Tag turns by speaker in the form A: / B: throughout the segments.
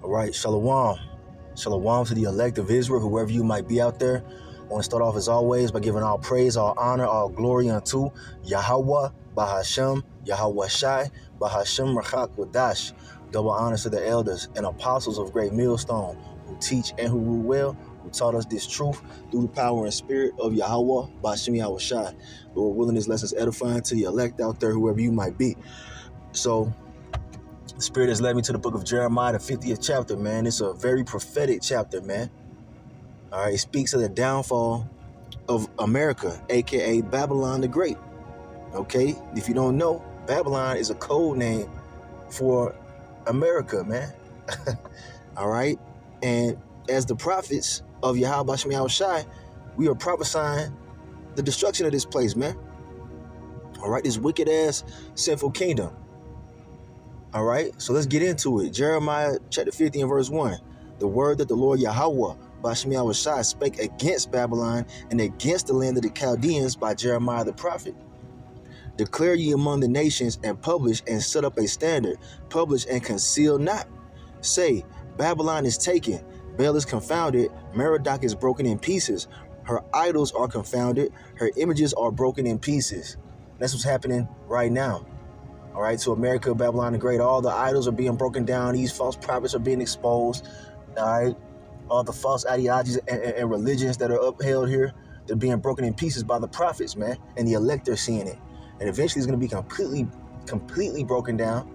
A: All right, shalom. Shalom to the elect of Israel, whoever you might be out there. I want to start off as always by giving all praise, all honor, all glory unto Yahweh, Bahashem, Yahweh Shai, Bahashem Rachak Wadash. Double honors to the elders and apostles of Great Millstone, who teach and who rule well, who taught us this truth through the power and spirit of Yahweh, Bahashem Yahweh Shai. Lord willing, this lessons edifying to the elect out there, whoever you might be. So, the Spirit has led me to the book of Jeremiah, the 50th chapter, man. It's a very prophetic chapter, man. All right, it speaks of the downfall of America, a.k.a. Babylon the Great. Okay, if you don't know, Babylon is a code name for America, man. All right, and as the prophets of Yahweh Bashem Yahweh Shai, we are prophesying the destruction of this place, man. All right, this wicked-ass, sinful kingdom. All right, so let's get into it. Jeremiah chapter 50 and verse 1. The word that the Lord Yahweh, Bashem Yahweh Shai, spake against Babylon and against the land of the Chaldeans by Jeremiah the prophet. Declare ye among the nations and publish and set up a standard. Publish and conceal not. Say, Babylon is taken. Bel is confounded. Merodach is broken in pieces. Her idols are confounded. Her images are broken in pieces. That's what's happening right now. All right, so America, Babylon the Great, all the idols are being broken down. These false prophets are being exposed. All right, all the false ideologies and religions that are upheld here, they're being broken in pieces by the prophets, man. And the elect are seeing it. And eventually it's going to be completely broken down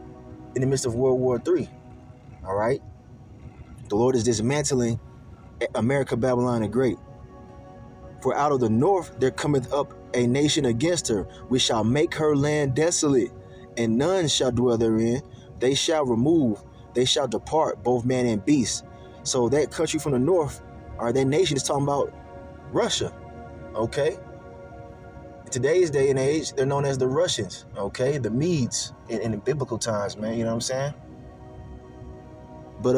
A: in the midst of World War III. All right, the Lord is dismantling America, Babylon the Great. For out of the north there cometh up a nation against her, which shall make her land desolate. And none shall dwell therein. They shall remove, they shall depart, both man and beast. So that country from the north, or that nation, is talking about Russia. Okay? In today's day and age, they're known as the Russians. Okay? The Medes in the biblical times, man. You know what I'm saying? But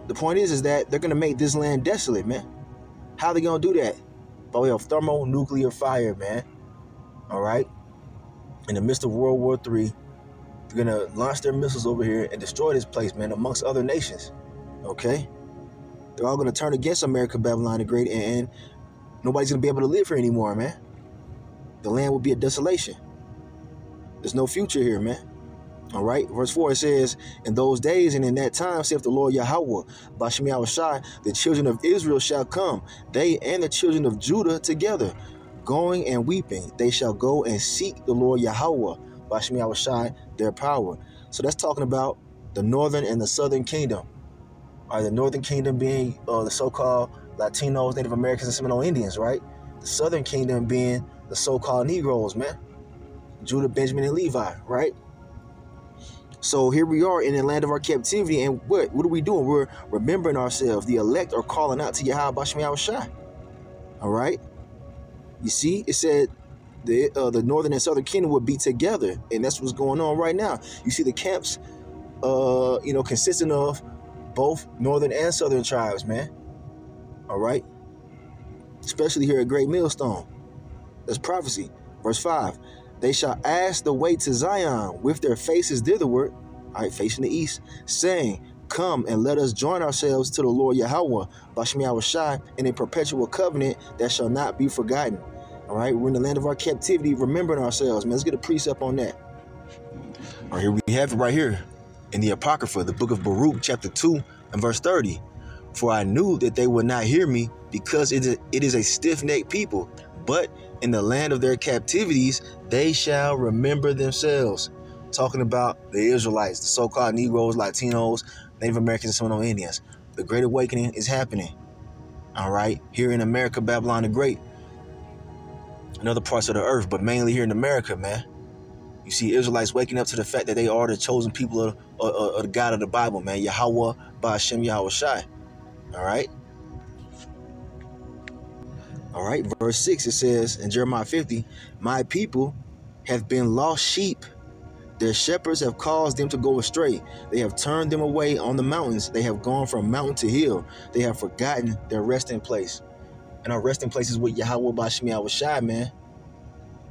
A: the point is that they're going to make this land desolate, man. How are they going to do that? By way of thermonuclear fire, man. All right? In the midst of World War III, they're going to launch their missiles over here and destroy this place, man, amongst other nations, okay? They're all going to turn against America, Babylon the Great, and nobody's going to be able to live here anymore, man. The land will be a desolation. There's no future here, man. All right? Verse 4, it says, in those days and in that time, saith the Lord Yahweh, Bashem Yahweh Shai, the children of Israel shall come, they and the children of Judah together, going and weeping. They shall go and seek the Lord Yahweh, Bashem Yahweh Shai, their power. So that's talking about the northern and the southern kingdom. All right, the northern kingdom being the so-called Latinos, Native Americans, and Seminole Indians, right? The southern kingdom being the so-called Negroes, man. Judah, Benjamin, and Levi, right? So here we are in the land of our captivity, and what are we doing? We're remembering ourselves. The elect are calling out to Yahweh, Bashem Yahweh Shai. All right? You see, it said the northern and southern kingdom would be together, and that's what's going on right now. You see the camps, consisting of both northern and southern tribes, man. All right, especially here at Great Millstone. That's prophecy. Verse 5: They shall ask the way to Zion with their faces thitherward, all right, facing the east, saying, come and let us join ourselves to the Lord Yahweh, Bashem Yahweh Shai, in a perpetual covenant that shall not be forgotten. All right, we're in the land of our captivity, remembering ourselves, man. Let's get a precept on that. All right, here we have it right here in the Apocrypha, the book of Baruch, chapter 2 and verse 30. For I knew that they would not hear me, because it is a stiff-necked people. But in the land of their captivities, they shall remember themselves. Talking about the Israelites, the so-called Negroes, Latinos, Native Americans, and Seminole Indians. The Great Awakening is happening. All right, here in America, Babylon the Great, and other parts of the earth, but mainly here in America, man. You see Israelites waking up to the fact that they are the chosen people of the God of the Bible, man. Yahweh, Bashem Yahweh Shai. All right. All right, verse 6, it says in Jeremiah 50, my people have been lost sheep. Their shepherds have caused them to go astray. They have turned them away on the mountains. They have gone from mountain to hill. They have forgotten their resting place. And our resting place is with Yahweh Bashem Yahweh Shai, man.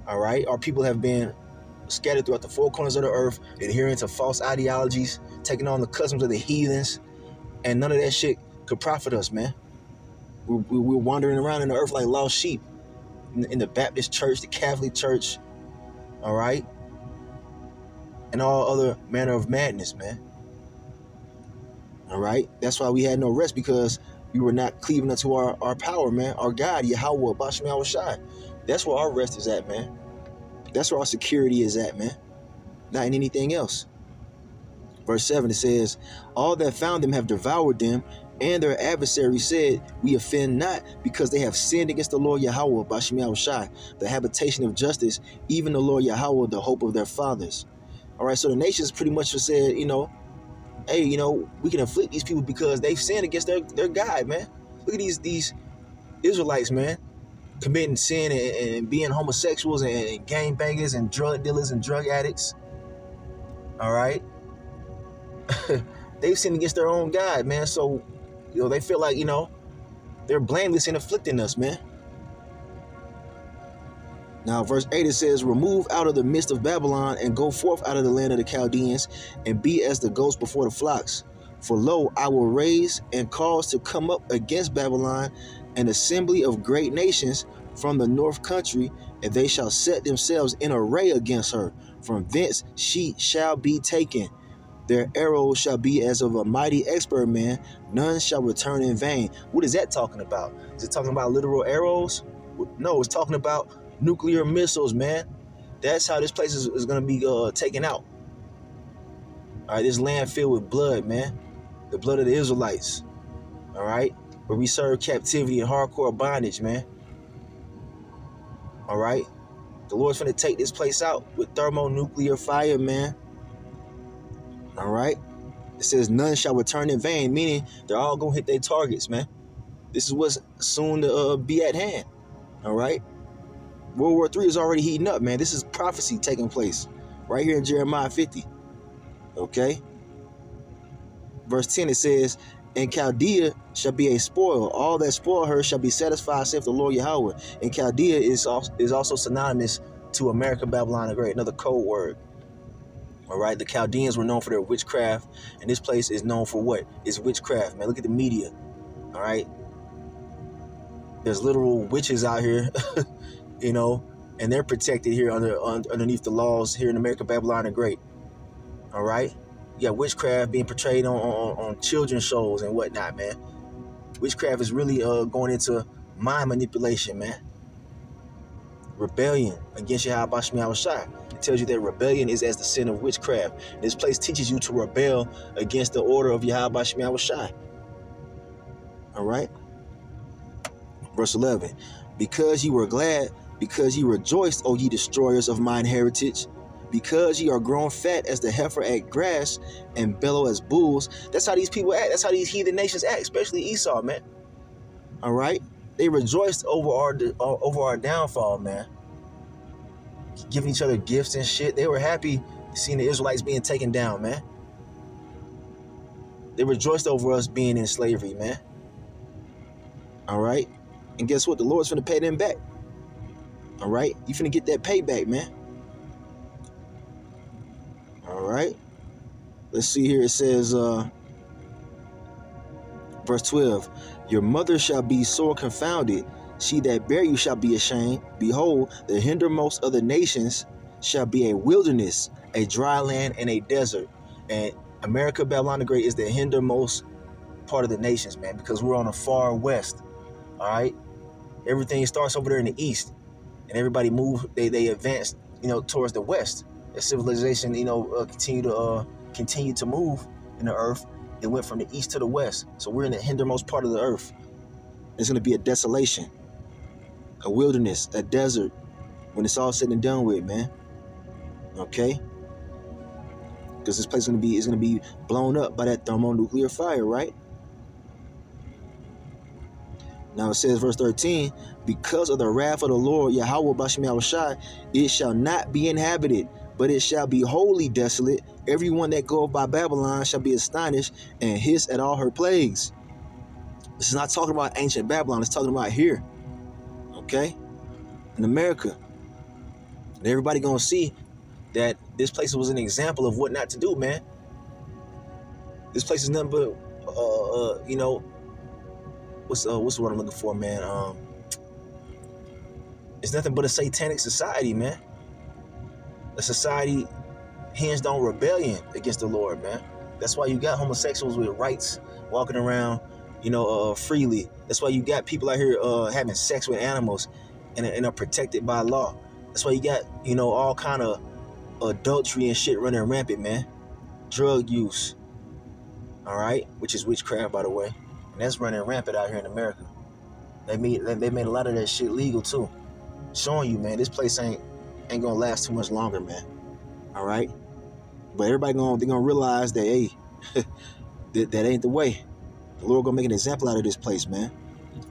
A: All right, our people have been scattered throughout the four corners of the earth, adhering to false ideologies, taking on the customs of the heathens, And none of that shit could profit us, man. We're wandering around in the earth like lost sheep in the Baptist church, the Catholic church, all right? And all other manner of madness, man. All right? That's why we had no rest, because we were not cleaving unto our power, man. Our God, Yahweh, Bashmi Awashai. That's where our rest is at, man. That's where our security is at, man. Not in anything else. Verse 7, it says, all that found them have devoured them, and their adversaries said, we offend not, because they have sinned against the Lord Yahweh, Bashmi Awashai, the habitation of justice, even the Lord Yahweh, the hope of their fathers. All right, so the nations pretty much said, hey, we can afflict these people because they've sinned against their God, man. Look at these Israelites, man, committing sin and being homosexuals and gang bangers and drug dealers and drug addicts. All right. They've sinned against their own God, man. So, they feel like, they're blameless in afflicting us, man. Now, verse 8, it says, remove out of the midst of Babylon and go forth out of the land of the Chaldeans and be as the goats before the flocks. For lo, I will raise and cause to come up against Babylon an assembly of great nations from the north country, and they shall set themselves in array against her. From thence she shall be taken. Their arrows shall be as of a mighty expert man. None shall return in vain. What is that talking about? Is it talking about literal arrows? No, it's talking about nuclear missiles, man. That's how this place is going to be taken out. All right, this land filled with blood, man. The blood of the Israelites. All right, where we serve captivity and hardcore bondage, man. All right, the Lord's going to take this place out with thermonuclear fire, man. All right, it says none shall return in vain, meaning they're all going to hit their targets, man. This is what's soon to be at hand. All right, World War III is already heating up, man. This is prophecy taking place right here in Jeremiah 50. Okay, verse 10, it says, and Chaldea shall be a spoil. All that spoil her shall be satisfied, saith the Lord Yahweh. And Chaldea is also synonymous to America, Babylon the Great, another code word. All right, the Chaldeans were known for their witchcraft, and this place is known for what? It's witchcraft, man. Look at the media. All right, there's literal witches out here, and they're protected here underneath the laws here in America, Babylon the Great. All right, you got witchcraft being portrayed on children's shows and whatnot, man. Witchcraft is really going into mind manipulation, man. Rebellion against Yahweh Bashmi Awashai. It tells you that rebellion is as the sin of witchcraft. This place teaches you to rebel against the order of Yahweh Bashmi Awashai. All right. Verse 11. Because ye were glad, because ye rejoiced, O ye destroyers of mine heritage, because ye are grown fat as the heifer at grass and bellow as bulls. That's how these people act. That's how these heathen nations act, especially Esau, man. All right. They rejoiced over our downfall, man. Giving each other gifts and shit. They were happy seeing the Israelites being taken down, man. They rejoiced over us being in slavery, man. All right. And guess what? The Lord's finna pay them back. All right. You finna get that payback, man. All right. Let's see here. It says, verse 12, your mother shall be sore confounded. She that bare you shall be ashamed. Behold, the hindermost of the nations shall be a wilderness, a dry land, and a desert. And America, Babylon the Great, is the hindermost part of the nations, man, because we're on the far west. All right. Everything starts over there in the east, and everybody move. They advance, towards the west. As civilization, continue to move in the earth. It went from the east to the west. So we're in the hindermost part of the earth. It's going to be a desolation, a wilderness, a desert when it's all said and done with, man. Okay? Because this place is going to be blown up by that thermonuclear fire, right? Now it says, verse 13, because of the wrath of the Lord, Yahweh Bashmi Awashai, it shall not be inhabited, but it shall be wholly desolate. Everyone that goeth by Babylon shall be astonished and hiss at all her plagues. This is not talking about ancient Babylon. It's talking about here, okay, in America. And everybody gonna see that this place was an example of what not to do, man. This place is nothing but you know, what's the word I'm looking for, man? It's nothing but a satanic society, man. A society hinged on rebellion against the Lord, man. That's why you got homosexuals with rights walking around, freely. That's why you got people out here having sex with animals and are protected by law. That's why you got, all kind of adultery and shit running rampant, man. Drug use, all right, which is witchcraft, by the way, and that's running rampant out here in America. They made a lot of that shit legal too, showing you, man, this place ain't gonna last too much longer, man. All right, but everybody gonna realize that, hey, that ain't the way. The Lord gonna make an example out of this place, man.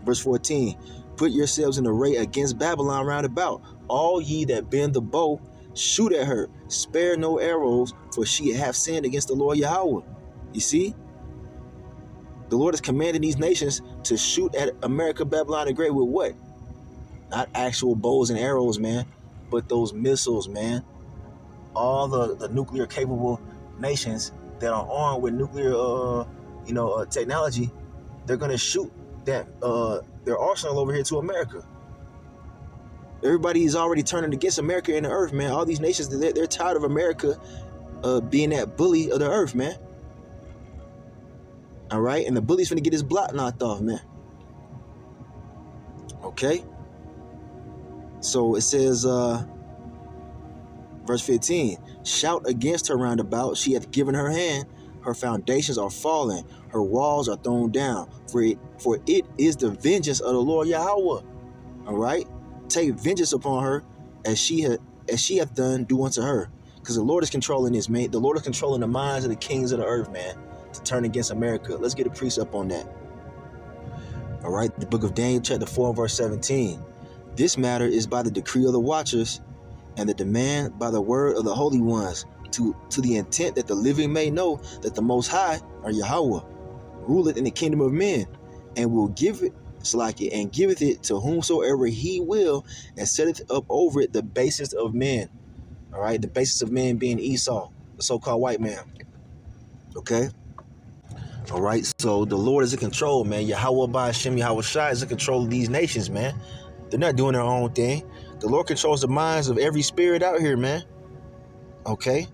A: Verse 14: Put yourselves in array against Babylon round about, all ye that bend the bow. Shoot at her, spare no arrows, for she hath sinned against the Lord Yahweh. You see? The Lord is commanding these nations to shoot at America, Babylon the Great with what? Not actual bows and arrows, man, but those missiles, man. All the nuclear capable nations that are armed with nuclear, technology, they're going to shoot that their arsenal over here to America. Everybody is already turning against America and the earth, man. All these nations, they're tired of America being that bully of the earth, man. All right? And the bully's finna get his block knocked off, man. Okay? So it says, verse 15, shout against her round about. She hath given her hand. Her foundations are fallen. Her walls are thrown down. For it is the vengeance of the Lord Yahweh. All right? Take vengeance upon her as she hath done, do unto her. Because the Lord is controlling this, man. The Lord is controlling the minds of the kings of the earth, man, to turn against America. Let's get a precept on that. All right, the book of Daniel, chapter 4, verse 17. This matter is by the decree of the watchers, and the demand by the word of the holy ones, to the intent that the living may know that the Most High, or Yahweh, ruleth in the kingdom of men, and will give it, and giveth it to whomsoever he will, and setteth up over it the basis of men. All right, the basis of men being Esau, the so-called white man. Okay. All right, so the Lord is in control, man. Yahweh Ba'ashem Yahweh Shai is in control of these nations, man. They're not doing their own thing. The Lord controls the minds of every spirit out here, man. Okay.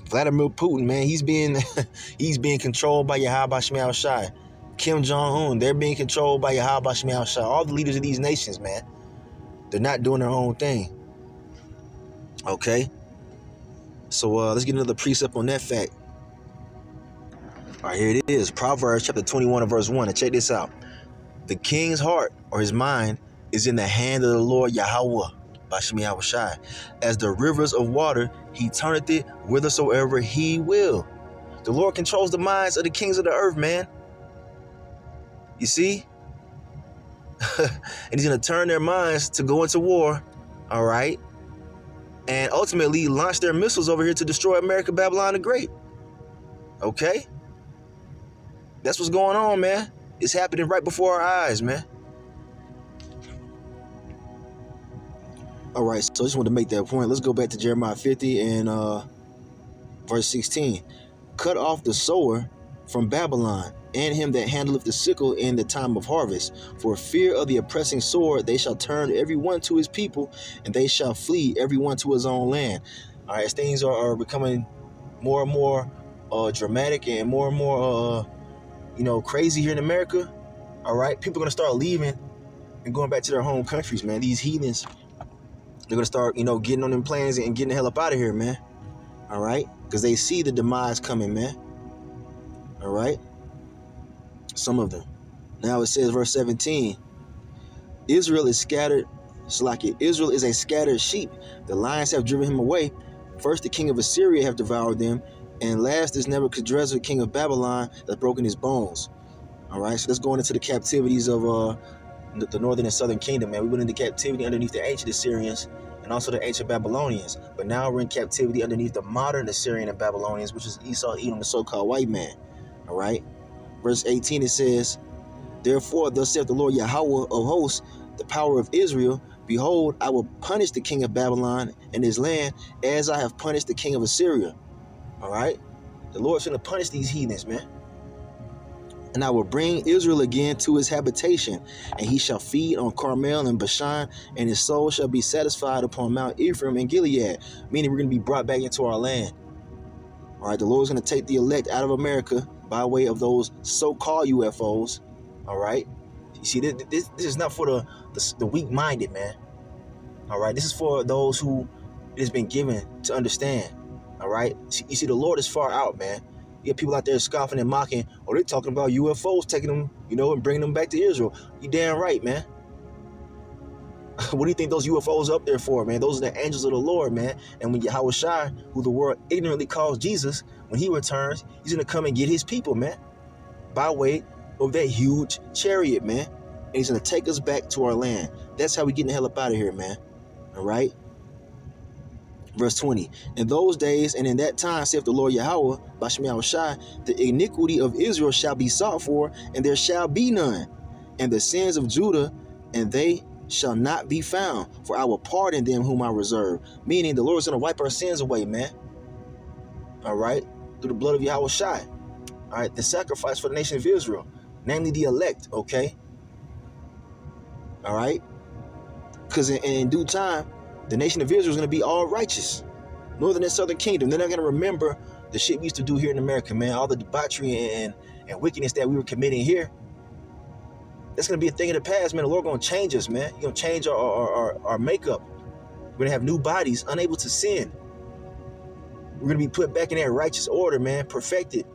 A: Vladimir Putin, man, he's being controlled by Yahweh Ba'ashem Yahweh Shai. Kim Jong-un, they're being controlled by Yahweh Ba'ashem Yahweh Shai. All the leaders of these nations, man, they're not doing their own thing. Okay. So let's get another precept on that fact. All right, here it is. Proverbs chapter 21 and verse 1. And check this out. The king's heart, or his mind, is in the hand of the Lord Yahweh, Ba'ashem Yahweh Shai. As the rivers of water, he turneth it whithersoever he will. The Lord controls the minds of the kings of the earth, man. You see? And he's going to turn their minds to go into war, all right? And ultimately launch their missiles over here to destroy America, Babylon the Great. Okay? That's what's going on, man. It's happening right before our eyes, man. All right, so I just want to make that point. Let's go back to Jeremiah 50 and verse 16. Cut off the sower from Babylon, and him that handleth the sickle in the time of harvest. For fear of the oppressing sword, they shall turn every one to his people, and they shall flee every one to his own land. All right, as things are becoming more and more dramatic and more, crazy here in America. All right, people are gonna start leaving and going back to their home countries, man. These heathens, they're gonna start, getting on them planes and getting the hell up out of here, man. All right, because they see the demise coming, man. All right. Some of them. Now it says, verse 17, Israel is scattered. Israel is a scattered sheep. The lions have driven him away. First, the king of Assyria have devoured them, and last is Nebuchadnezzar, king of Babylon, that's broken his bones. All right, so let's go into the captivities of the northern and southern kingdom, man. We went into captivity underneath the ancient Assyrians and also the ancient Babylonians, but now we're in captivity underneath the modern Assyrian and Babylonians, which is Esau, Edom, the so-called white man. All right. Verse 18, it says, therefore, thus saith the Lord Yahweh of hosts, the power of Israel, behold, I will punish the king of Babylon and his land as I have punished the king of Assyria. All right? The Lord's going to punish these heathens, man. And I will bring Israel again to his habitation, and he shall feed on Carmel and Bashan, and his soul shall be satisfied upon Mount Ephraim and Gilead, meaning we're going to be brought back into our land. All right, the Lord's going to take the elect out of America by way of those so-called UFOs. All right, you see, this is not for the weak-minded, man. All right, this is for those who it has been given to understand. All right, you see, the Lord is far out, man. You get people out there scoffing and mocking. Oh, they're talking about UFOs taking them, and bringing them back to Israel. You damn right, man. What do you think those UFOs up there for, man? Those are the angels of the Lord, man. And when Yahweh Shai, who the world ignorantly calls Jesus, when he returns, he's going to come and get his people, man, by way of that huge chariot, man. And he's going to take us back to our land. That's how we get the hell up out of here, man. All right? Verse 20, in those days and in that time, saith the Lord Yahweh, Bashem Yahweh Shai, the iniquity of Israel shall be sought for, and there shall be none. And the sins of Judah, and they shall not be found, for I will pardon them whom I reserve. Meaning the Lord is going to wipe our sins away, man. All right? Through the blood of Yahweh Shai. All right? The sacrifice for the nation of Israel, namely the elect, okay? All right? Because in due time, the nation of Israel is going to be all righteous. Northern and Southern Kingdom. They're not going to remember the shit we used to do here in America, man. All the debauchery and wickedness that we were committing here. That's going to be a thing of the past, man. The Lord going to change us, man. He's going to change our makeup. We're going to have new bodies, unable to sin. We're going to be put back in that righteous order, man. Perfected.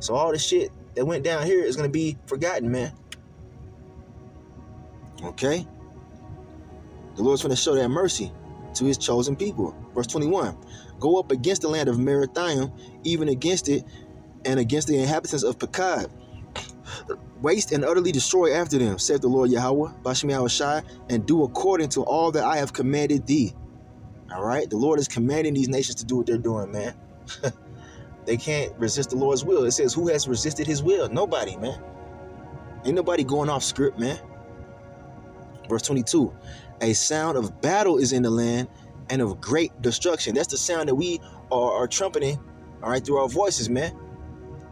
A: So all the shit that went down here is going to be forgotten, man. Okay? The Lord's going to show that mercy to his chosen people. Verse 21, go up against the land of Merathaim, even against it, and against the inhabitants of Pekod. Waste and utterly destroy after them, saith the Lord Yahweh, Bashem Yahweh Shai, and do according to all that I have commanded thee. All right? The Lord is commanding these nations to do what they're doing, man. They can't resist the Lord's will. It says, who has resisted his will? Nobody, man. Ain't nobody going off script, man. Verse 22, a sound of battle is in the land and of great destruction. That's the sound that we are trumpeting, all right, through our voices, man.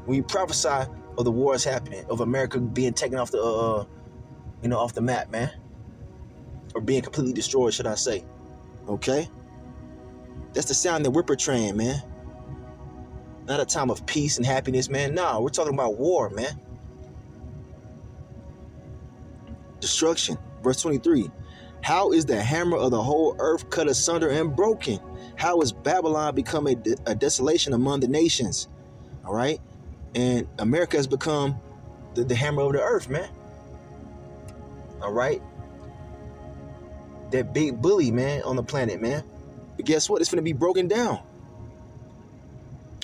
A: When you prophesy of the wars happening, of America being taken off the, off the map, man. Or being completely destroyed, should I say. Okay? That's the sound that we're portraying, man. Not a time of peace and happiness, man. No, we're talking about war, man. Destruction. Verse 23. How is the hammer of the whole earth cut asunder and broken? How is Babylon become a desolation among the nations? All right? And America has become the hammer of the earth, man. All right? That big bully, man, on the planet, man. But guess what? It's going to be broken down.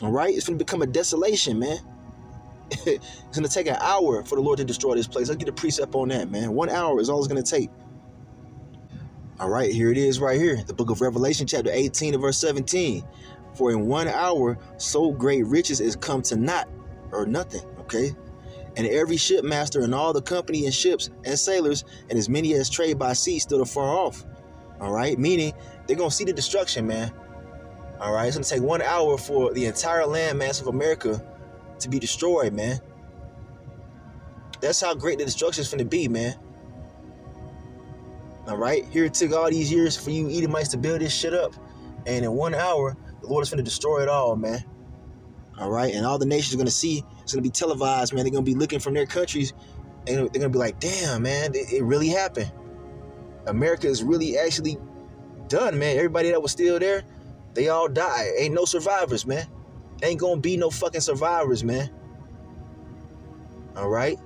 A: All right? It's going to become a desolation, man. It's going to take an hour for the Lord to destroy this place. I'll get a precept on that, man. 1 hour is all it's going to take. All right, here it is right here. The book of Revelation, chapter 18 and verse 17. For in 1 hour, so great riches is come to naught, or nothing, okay? And every shipmaster and all the company and ships and sailors, and as many as trade by sea, stood afar off. All right, meaning they're going to see the destruction, man. All right, it's going to take 1 hour for the entire landmass of America to be destroyed, man. That's how great the destruction is going to be, man. All right, here it took all these years for you Edomites to build this shit up, and in 1 hour, the Lord is going to destroy it all, man. All right, and all the nations are going to see, it's going to be televised, man. They're going to be looking from their countries, and they're going to be like, damn, man, it really happened. America is really actually done, man. Everybody that was still there, they all died. Ain't no survivors, man. Ain't going to be no fucking survivors, man. All right?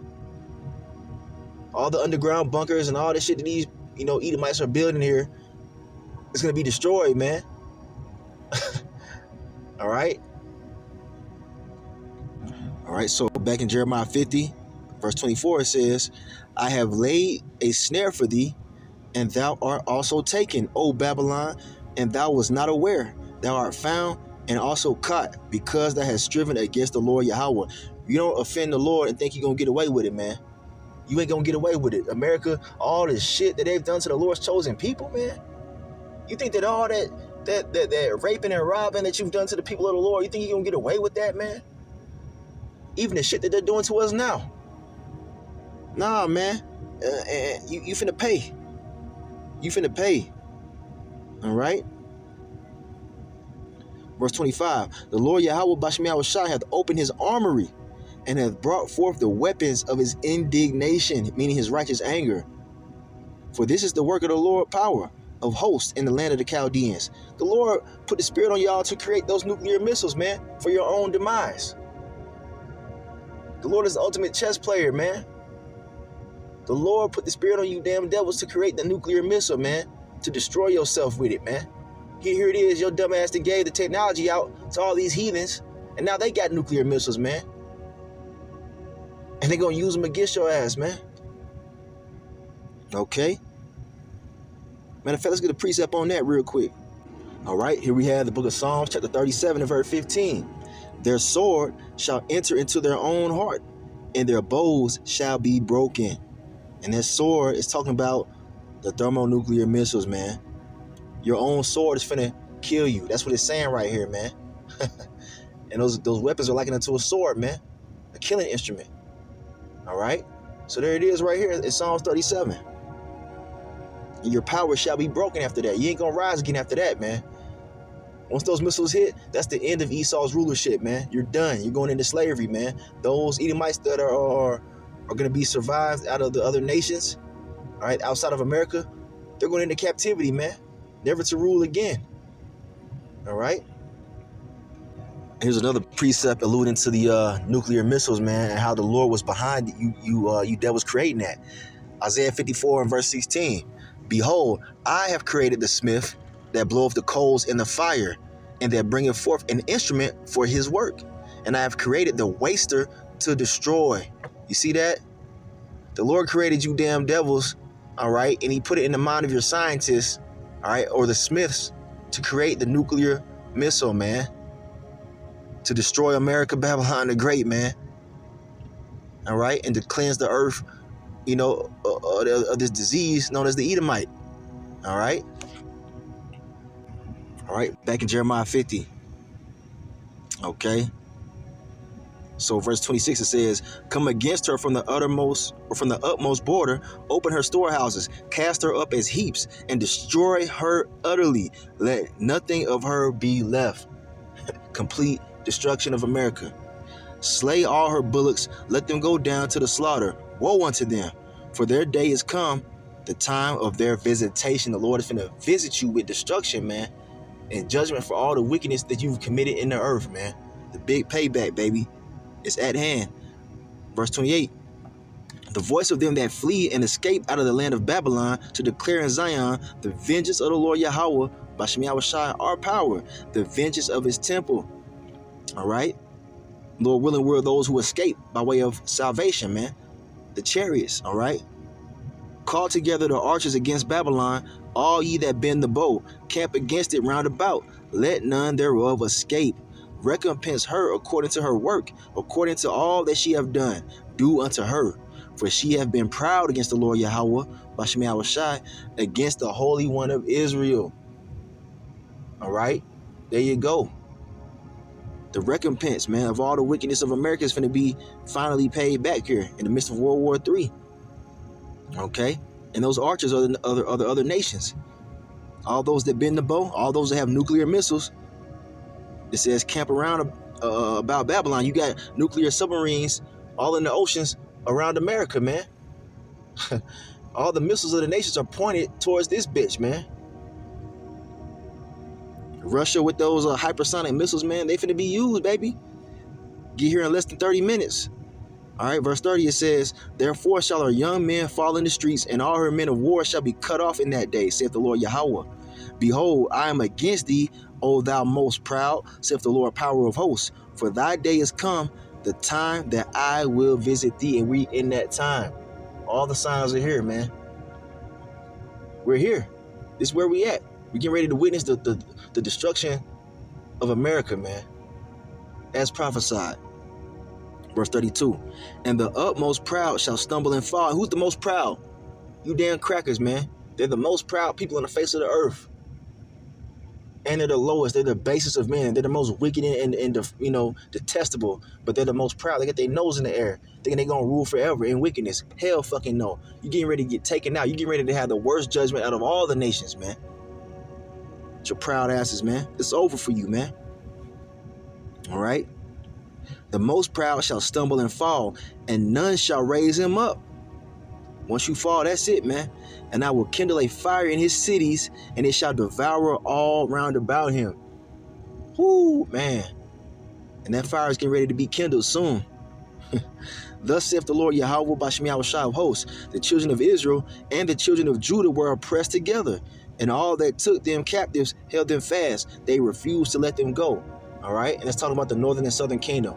A: All the underground bunkers and all this shit that these Edomites are building here, it's going to be destroyed, man. All right? All right, so back in Jeremiah 50, verse 24, it says, I have laid a snare for thee, and thou art also taken, O Babylon, and thou wast not aware. Thou art found and also caught, because thou hast striven against the Lord Yahweh. You don't offend the Lord and think you're going to get away with it, man. You ain't going to get away with it. America, all this shit that they've done to the Lord's chosen people, man. You think that all that raping and robbing that you've done to the people of the Lord, you think you're going to get away with that, man? Even the shit that they're doing to us now. Nah, man. You finna pay. You finna pay. All right? Verse 25. The Lord Yahweh Bashmiah Shai hath opened his armory and hath brought forth the weapons of his indignation, meaning his righteous anger. For this is the work of the Lord power of hosts in the land of the Chaldeans. The Lord put the spirit on y'all to create those nuclear missiles, man, for your own demise. The Lord is the ultimate chess player, man. The Lord put the spirit on you damn devils to create the nuclear missile, man, to destroy yourself with it, man. Here it is, your dumb ass that gave the technology out to all these heathens, and now they got nuclear missiles, man. And they're going to use them against your ass, man. Okay? Matter of fact, let's get a precept on that real quick. All right, here we have the book of Psalms, chapter 37 and verse 15. Their sword shall enter into their own heart, and their bows shall be broken. And that sword is talking about the thermonuclear missiles, man. Your own sword is finna kill you. That's what it's saying right here, man. And those weapons are likened unto a sword, man. A killing instrument. All right? So there it is right here in Psalms 37. And your power shall be broken after that. You ain't gonna rise again after that, man. Once those missiles hit, that's the end of Esau's rulership, man. You're done. You're going into slavery, man. Those Edomites that are going to be survived out of the other nations, all right, outside of America, they're going into captivity, man. Never to rule again. All right? Here's another precept alluding to the nuclear missiles, man, and how the Lord was behind you devils creating that. Isaiah 54 and verse 16. Behold, I have created the smith that bloweth the coals in the fire, and that bringeth forth an instrument for his work. And I have created the waster to destroy. You see that? The Lord created you damn devils, all right, and he put it in the mind of your scientists, all right, or the smiths, to create the nuclear missile, man, to destroy America, Babylon the Great, man, all right, and to cleanse the earth, you know, of this disease known as the Edomite, all right? All right, back in Jeremiah 50, okay? So verse 26, it says, come against her from the utmost border, open her storehouses, cast her up as heaps, and destroy her utterly. Let nothing of her be left. Complete destruction of America. Slay all her bullocks, let them go down to the slaughter. Woe unto them, for their day is come, the time of their visitation. The Lord is going to visit you with destruction, man, and judgment for all the wickedness that you've committed in the earth, man. The big payback, baby. It's at hand. Verse 28. The voice of them that flee and escape out of the land of Babylon to declare in Zion the vengeance of the Lord Yahweh, Bashmiah Shai, our power, the vengeance of his temple. All right. Lord willing, we're those who escape by way of salvation, man. The chariots, all right. Call together the archers against Babylon, all ye that bend the bow, camp against it round about. Let none thereof escape. Recompense her according to her work, according to all that she have done. Do unto her. For she have been proud against the Lord Yahweh, Bashmiah Shai, against the Holy One of Israel. All right? There you go. The recompense, man, of all the wickedness of America is going to be finally paid back here in the midst of World War III. Okay? And those archers are the other nations. All those that bend the bow, all those that have nuclear missiles. It says camp around about Babylon. You got nuclear submarines all in the oceans around America, man. All the missiles of the nations are pointed towards this bitch, man. Russia with those hypersonic missiles, man, they finna be used, baby. Get here in less than 30 minutes. All right, verse 30, it says, therefore shall her young men fall in the streets, and all her men of war shall be cut off in that day, saith the Lord Yahweh. Behold, I am against thee, O thou most proud, saith the Lord power of hosts. For thy day is come, the time that I will visit thee. And we in that time. All the signs are here, man. We're here. This is where we at. We're getting ready to witness the destruction of America, man. As prophesied. Verse 32. And the utmost proud shall stumble and fall. Who's the most proud? You damn crackers, man. They're the most proud people on the face of the earth. And they're the lowest. They're the basest of men. They're the most wicked and detestable. But they're the most proud. They got their nose in the air, thinking they're gonna rule forever in wickedness. Hell fucking no. You getting ready to get taken out. You getting ready to have the worst judgment out of all the nations, man. Your proud asses, man. It's over for you, man. All right. The most proud shall stumble and fall, and none shall raise him up. Once you fall, that's it, man. And I will kindle a fire in his cities, and it shall devour all round about him. Whoo, man. And that fire is getting ready to be kindled soon. Thus saith the Lord Yahweh Bashem Yahushua of hosts, the children of Israel and the children of Judah were oppressed together, and all that took them captives held them fast. They refused to let them go. All right? And it's talking about the northern and southern kingdom.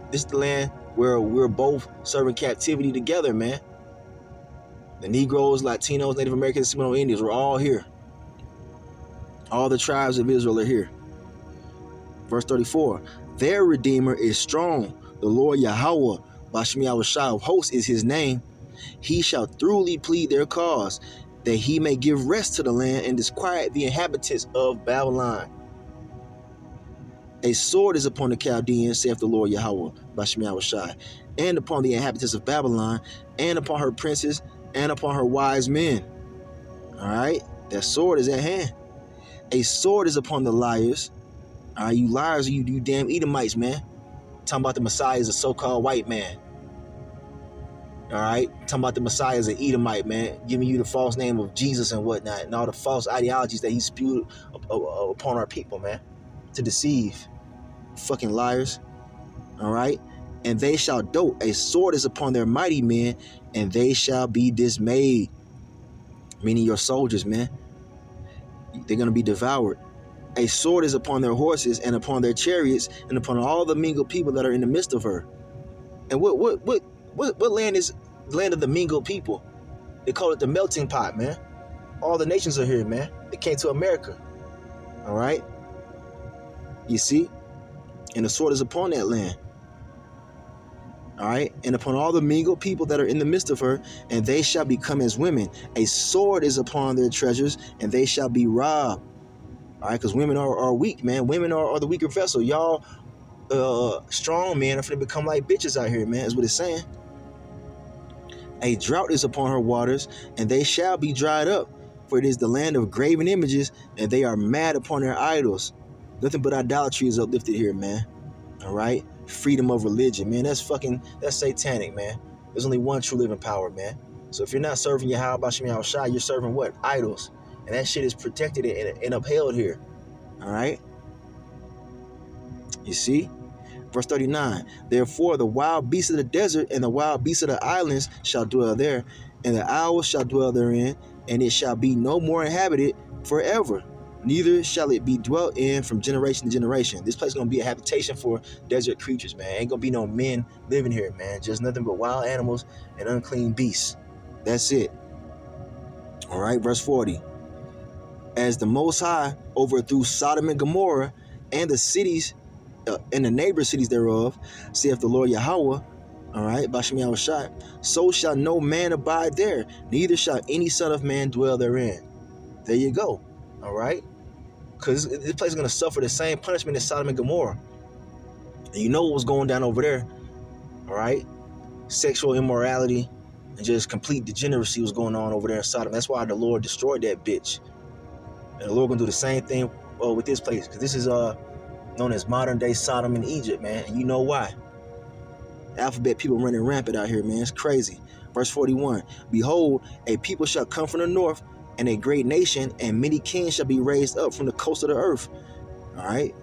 A: This is the land where we're both serving captivity together, man. The Negroes, Latinos, Native Americans, Seminole Indians, we're all here. All the tribes of Israel are here. Verse 34, their Redeemer is strong. The Lord Yahweh, Bashem Yahushua of hosts is his name. He shall thoroughly plead their cause, that he may give rest to the land and disquiet the inhabitants of Babylon. A sword is upon the Chaldeans, saith the Lord Yahweh, Bashem Yahushua, and upon the inhabitants of Babylon, and upon her princes, and upon her wise men. All right, that sword is at hand. A sword is upon the liars. All right, you liars, you damn Edomites, man. Talking about the Messiah is a so-called white man. All right, talking about the Messiah is an Edomite, man, giving you the false name of Jesus and whatnot, and all the false ideologies that he spewed upon our people, man, to deceive. Fucking liars. All right, and they shall dote. A sword is upon their mighty men, and they shall be dismayed. Meaning your soldiers, man. They're going to be devoured. A sword is upon their horses and upon their chariots and upon all the mingled people that are in the midst of her. And what land is the land of the mingled people? They call it the melting pot, man. All the nations are here, man. They came to America. All right? You see? And the sword is upon that land. All right, and upon all the mingled people that are in the midst of her, and they shall become as women. A sword is upon their treasures, and they shall be robbed. All right, because women are weak, man. Women are the weaker vessel. Y'all strong men are going to become like bitches out here, man, is what it's saying. A drought is upon her waters, and they shall be dried up. For it is the land of graven images, and they are mad upon their idols. Nothing but idolatry is uplifted here, man. All right? Freedom of religion, man. That's satanic, man. There's only one true living power, man. So if you're not serving Yahweh Bashem Yahushua, you're serving what? Idols. And that shit is protected and upheld here. All right? You see? Verse 39. Therefore the wild beasts of the desert and the wild beasts of the islands shall dwell there, and the owls shall dwell therein, and it shall be no more inhabited forever. Neither shall it be dwelt in from generation to generation. This place is going to be a habitation for desert creatures, man. Ain't going to be no men living here, man. Just nothing but wild animals and unclean beasts. That's it. All right, verse 40. As the Most High overthrew Sodom and Gomorrah and the cities and the neighbor cities thereof, saith the Lord Yahweh, all right, Bashem Yahushua, so shall no man abide there, neither shall any son of man dwell therein. There you go. All right, because this place is going to suffer the same punishment as Sodom and Gomorrah. And you know what was going down over there. All right, sexual immorality and just complete degeneracy was going on over there in Sodom. That's why the Lord destroyed that bitch. And the Lord going to do the same thing with this place, because this is known as modern day Sodom in Egypt, man. And you know why? Alphabet people running rampant out here, man. It's crazy. Verse 41. Behold, a people shall come from the north, and a great nation, and many kings shall be raised up from the coast of the earth. All right.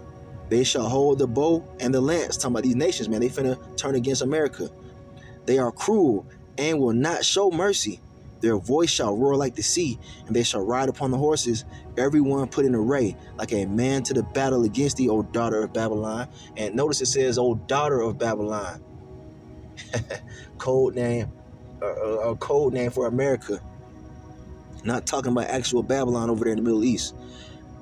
A: They shall hold the bow and the lance. Talking about these nations, man. They finna turn against America. They are cruel and will not show mercy. Their voice shall roar like the sea, and they shall ride upon the horses, everyone put in array, like a man to the battle against thee, O daughter of Babylon. And notice it says, O daughter of Babylon. Code name, a code name for America. Not talking about actual Babylon over there in the Middle East.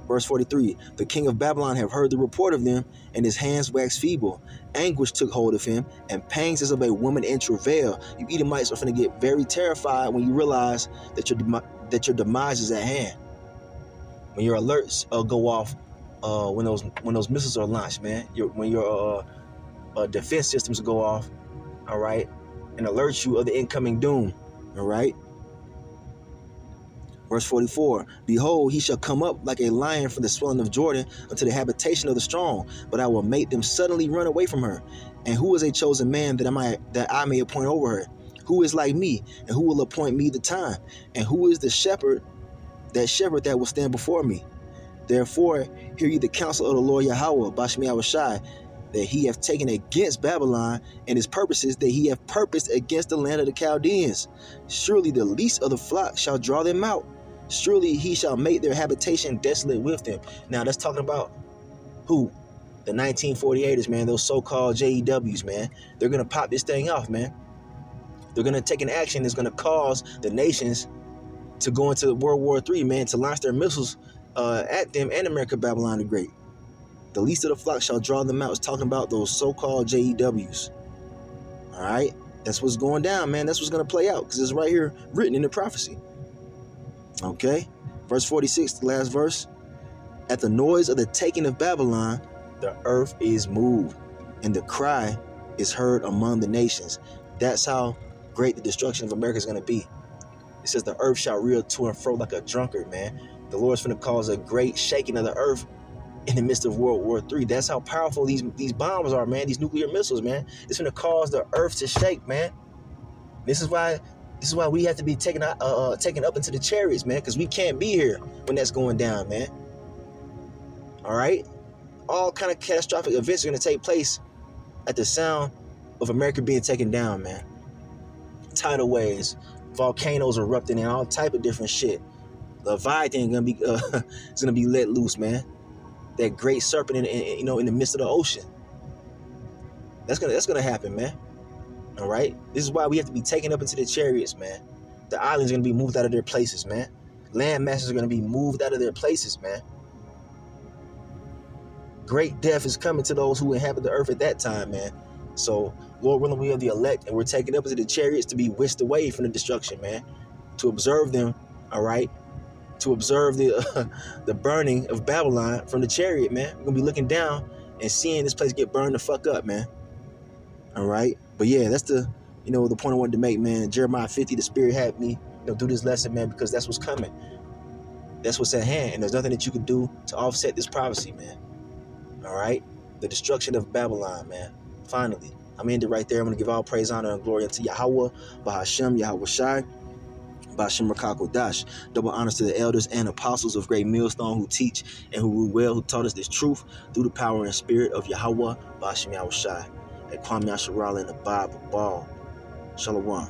A: Verse 43, the king of Babylon have heard the report of them, and his hands waxed feeble. Anguish took hold of him, and pangs as of a woman in travail. You Edomites are going to get very terrified when you realize that your demise is at hand. When your alerts go off, when those missiles are launched, man. When your defense systems go off, all right, and alert you of the incoming doom, all right. Verse 44, behold, he shall come up like a lion from the swelling of Jordan unto the habitation of the strong, but I will make them suddenly run away from her. And who is a chosen man that I may appoint over her? Who is like me, and who will appoint me the time? And who is the shepherd that will stand before me? Therefore, hear ye the counsel of the Lord Yahweh, Bashem Yahushai, that he hath taken against Babylon, and his purposes that he hath purposed against the land of the Chaldeans. Surely the least of the flock shall draw them out. Surely he shall make their habitation desolate with them. Now that's talking about who? The 1948ers, man, those so-called JEWs, man. They're going to pop this thing off, man. They're going to take an action that's going to cause the nations to go into World War III, man, to launch their missiles at them and America, Babylon the Great. The least of the flock shall draw them out. It's talking about those so-called JEWs. All right? That's what's going down, man. That's what's going to play out because it's right here written in the prophecy. Okay? Verse 46, the last verse. At the noise of the taking of Babylon, the earth is moved, and the cry is heard among the nations. That's how great the destruction of America is going to be. It says the earth shall reel to and fro like a drunkard, man. The Lord's going to cause a great shaking of the earth in the midst of World War III. That's how powerful these bombs are, man. These nuclear missiles, man. It's going to cause the earth to shake, man. This is why we have to be taken up into the chariots, man, because we can't be here when that's going down, man. All right? All kind of catastrophic events are going to take place at the sound of America being taken down, man. Tidal waves, volcanoes erupting, and all type of different shit. Leviathan is gonna be let loose, man. That great serpent in the midst of the ocean. That's gonna happen, man. All right. This is why we have to be taken up into the chariots, man. The islands are gonna be moved out of their places, man. Land masses are gonna be moved out of their places, man. Great death is coming to those who inhabit the earth at that time, man. So, Lord willing, we are the elect, and we're taken up into the chariots to be whisked away from the destruction, man. To observe them, all right. To observe the burning of Babylon from the chariot, man. We're gonna be looking down and seeing this place get burned the fuck up, man. All right. But yeah, that's the point I wanted to make, man. Jeremiah 50, the Spirit had me, do this lesson, man, because that's what's coming. That's what's at hand, and there's nothing that you can do to offset this prophecy, man. All right. The destruction of Babylon, man. Finally, I'm ended right there. I'm gonna give all praise, honor, and glory unto Yahweh, Bahashem, Yahushai. Bashem Rakakodash. Double honors to the elders and apostles of Great Millstone who teach and who rule well, who taught us this truth through the power and spirit of Yahweh, Bashem Yahushai, and Kwame Yasharala and the Bible Ball. Shalom.